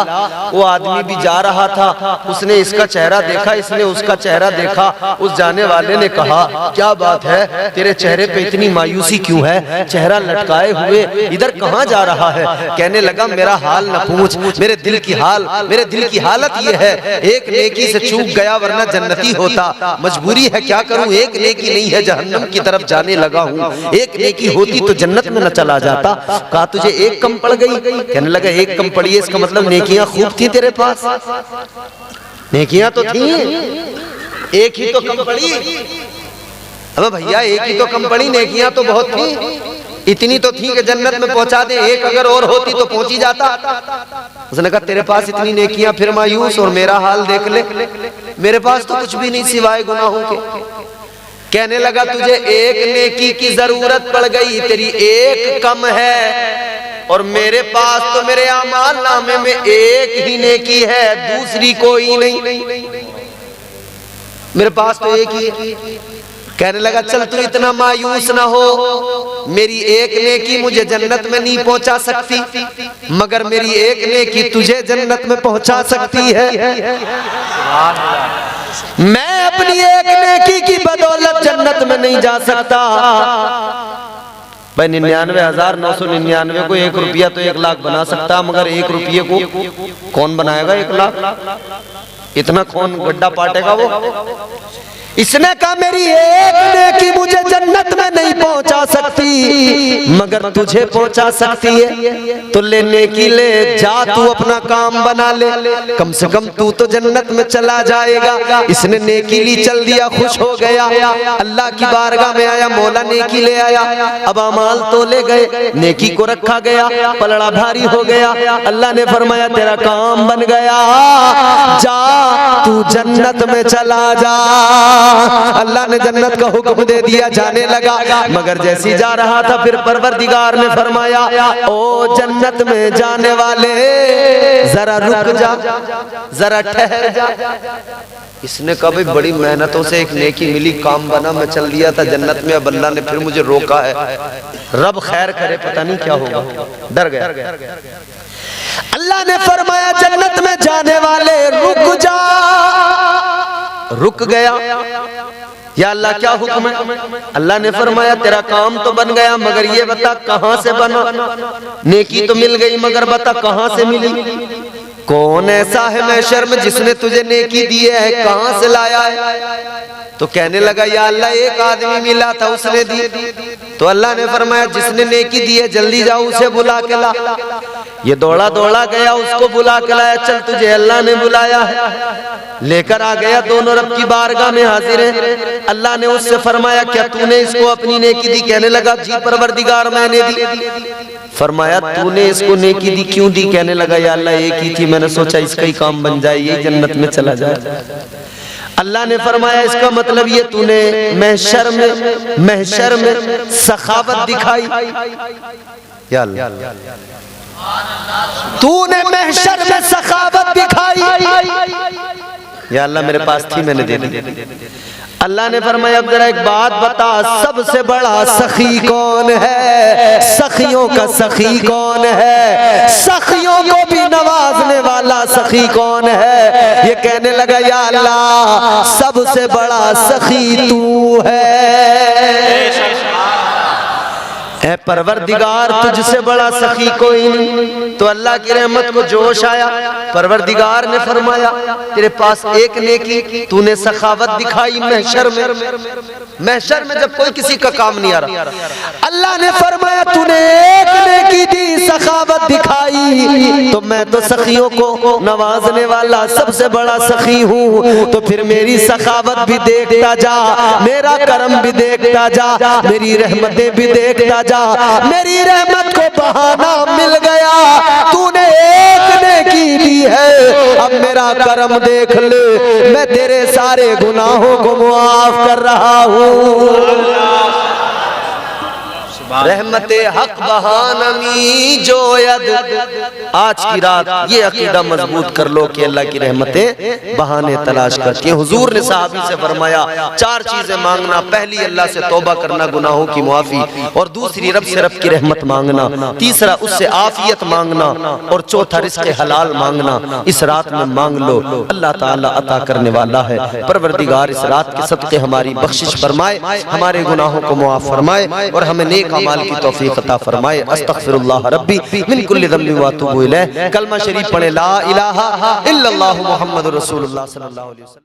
वो आदमी भी जा रहा था, उसने इसका चेहरा देखा, इसने उसका चेहरा देखा। उस जाने वाले ने कहा क्या बात है, तेरे चेहरे पे इतनी मायूसी क्यों है, चेहरा लटकाए हुए, इधर कहाँ जा रहा है? कहने लगा मेरा हाल न पूछ, मेरे दिल की हालत ये है, एक नेकी से चूक गया वरना जन्नती होता, मजबूरी है क्या करूं, एक नेकी नहीं है जहन्नम की तरफ जाने लगा हूं, एक नेकी होती तो जन्नत में न चला जाता। कहा तुझे एक कम पड़ गई? कहने लगा एक कम पड़ी है, इसका मतलब नेकियां खूब थी तेरे पास, नेकियां तो थी, एक ही तो कम पड़ी। अबे भैया एक ही तो कम पड़ी, नेकियां तो बहुत थी, इतनी तो थी कि जन्नत में पहुंचा दे, एक अगर और होती तो पहुंच ही जाता। उसने कहा तेरे पास इतनी नेकियां फिर मायूस, और मेरा हाल देख ले, मेरे पास तो कुछ भी नहीं सिवाय गुनाहों के। कहने लगा तुझे एक नेकी की जरूरत पड़ गई, तेरी एक कम है, और मेरे पास तो मेरे आमाल नामे में एक ही नेकी है, दूसरी कोई नहीं, मेरे पास तो एक ही है। कहने लगा चल तू इतना मायूस ना हो, मेरी एक नेकी मुझे जन्नत में नहीं पहुंचा सकती, मगर मेरी एक नेकी तुझे जन्नत में पहुंचा सकती है। मैं अपनी एक नेकी की बदौलत जन्नत में नहीं जा सकता। भाई 99,999 को 1 रुपया तो 1 लाख बना सकता, मगर 1 रुपये को कौन बनाएगा 1 लाख? इतना कौन गड्ढा पाटेगा वो? इसने कहा मेरी एक नेकी मुझे जन्नत में नहीं पहुंचा सकती, मगर तुझे पहुंचा सकती है, तो ले नेकी ले जा, तू अपना काम बना ले, कम से कम तू तो जन्नत में चला जाएगा। इसने नेकी ली, चल दिया, खुश हो गया, अल्लाह की बारगाह में आया, मौला नेकी ले आया। अब अमाल तोले गए, नेकी को रखा गया, पलड़ा भारी हो गया। अल्लाह ने फरमाया तेरा काम बन गया, जा तू जन्नत में चला जा। अल्लाह ने जन्नत का हुक्म दे दिया, जाने लगा, मगर जैसी जा रहा था फिर परवरदिगार ने फरमाया ओ जन्नत में जाने वाले जरा रुक जा, जरा ठहर जा। इसने कहा भाई बड़ी मेहनतों से एक नेकी मिली, काम बना, मैं चल दिया था जन्नत में, अब अल्लाह ने फिर मुझे रोका है, रब खैर करे, पता नहीं क्या होगा, डर गया। अल्लाह ने फरमाया जन्नत में जाने वाले रुक जा, रुक गया। या अल्लाह क्या हुक्म है? अल्लाह ने फरमाया तेरा काम तो बन गया, मगर ये बता कहां से बना? नेकी तो मिल गई, मगर बता कहां से मिली? कौन ऐसा है महशर में जिसने तुझे नेकी दी है, कहां से लाया है? तो कहने लगा या अल्लाह एक आदमी मिला था उसने दी। तो अल्लाह ने फरमाया जिसने नेकी दी है जल्दी जाओ उसे बुला के ला। ये दौड़ा दौड़ा गया, उसको बुला के लाया, चल तुझे अल्लाह ने बुलाया है, लेकर आ गया, दोनों रब की बारगाह में हाजिर है। अल्लाह ने उससे फरमाया क्या तूने इसको अपनी नेकी दी? कहने लगा जी परवरदिगार मैंने दी। फरमाया तूने इसको नेकी दी, क्यों दी? कहने लगा या अल्लाह एक ही थी, मैंने सोचा इसका ही काम बन जाए, ये जन्नत में चला जाए। अल्लाह ने फरमाया इसका मतलब ये तूने महशर में सखावत दिखाई, या अल्लाह तूने महशर में सखावत दिखाई, या अल्लाह मेरे पास थी मैंने दे दी। अल्लाह ने फरमाया अब जरा एक बात बता, सबसे बड़ा सखी कौन है? सखियों का सखी कौन है? सखियों को भी नवाजने वाला सखी कौन है? ये कहने लगा या अल्लाह सबसे बड़ा सखी तू है। ऐ परवरदिगार तुझसे बड़ा सखी कोई नहीं। तो अल्लाह की रहमत को जोश आया, परवरदिगार ने फरमाया तेरे पास एक नेकी, तूने सखावत दिखाई महशर में जब कोई किसी का काम नहीं आ रहा। अल्लाह ने फरमाया तूने एक नेकी दी, सखावत दिखाई, भाई, तो मैं तो सखियों को नवाजने वाला सबसे बड़ा सखी हूँ। तो फिर मेरी सखावत भी देखता जा, मेरा करम भी देखता जा, मेरी रहमतें भी देखता जा। मेरी रहमत को बहाना मिल गया, तूने एक नेकी दी है, अब मेरा करम देख ले, मैं तेरे सारे गुनाहों को मुआफ कर रहा हूँ। रहमते हक बहानमी जो यद, आज की रात ये अकीदा मजबूत कर लो कि अल्लाह की रहमतें बहाने तलाश करती है। हुजूर ने साहबी से फरमाया 4 चीजें मांगना, पहली अल्लाह से तौबा करना गुनाहों की मुआफी, और दूसरी रब से रब की रहमत मांगना, तीसरा उससे आफियत मांगना, और चौथा रिज़्क़ हलाल मांगना। इस रात में मांग लो, अल्लाह ताला अता करने वाला है। परवरदिगार इस रात के सदक़े हमारी बख्शिश फरमाए, हमारे गुनाहों को मुआफ फरमाए और हमें नेक अमाल की तौफीक अता फरमाए। अस्तगफिरुल्लाह रब्बी मिन कुल्लि ज़ंबिन व अतूबु इलैह। कलमा शरीफ पढ़े, ला इलाहा इल्लल्लाहु मुहम्मदुर रसूलुल्लाह सल्लल्लाहु अलैहि वसल्लम।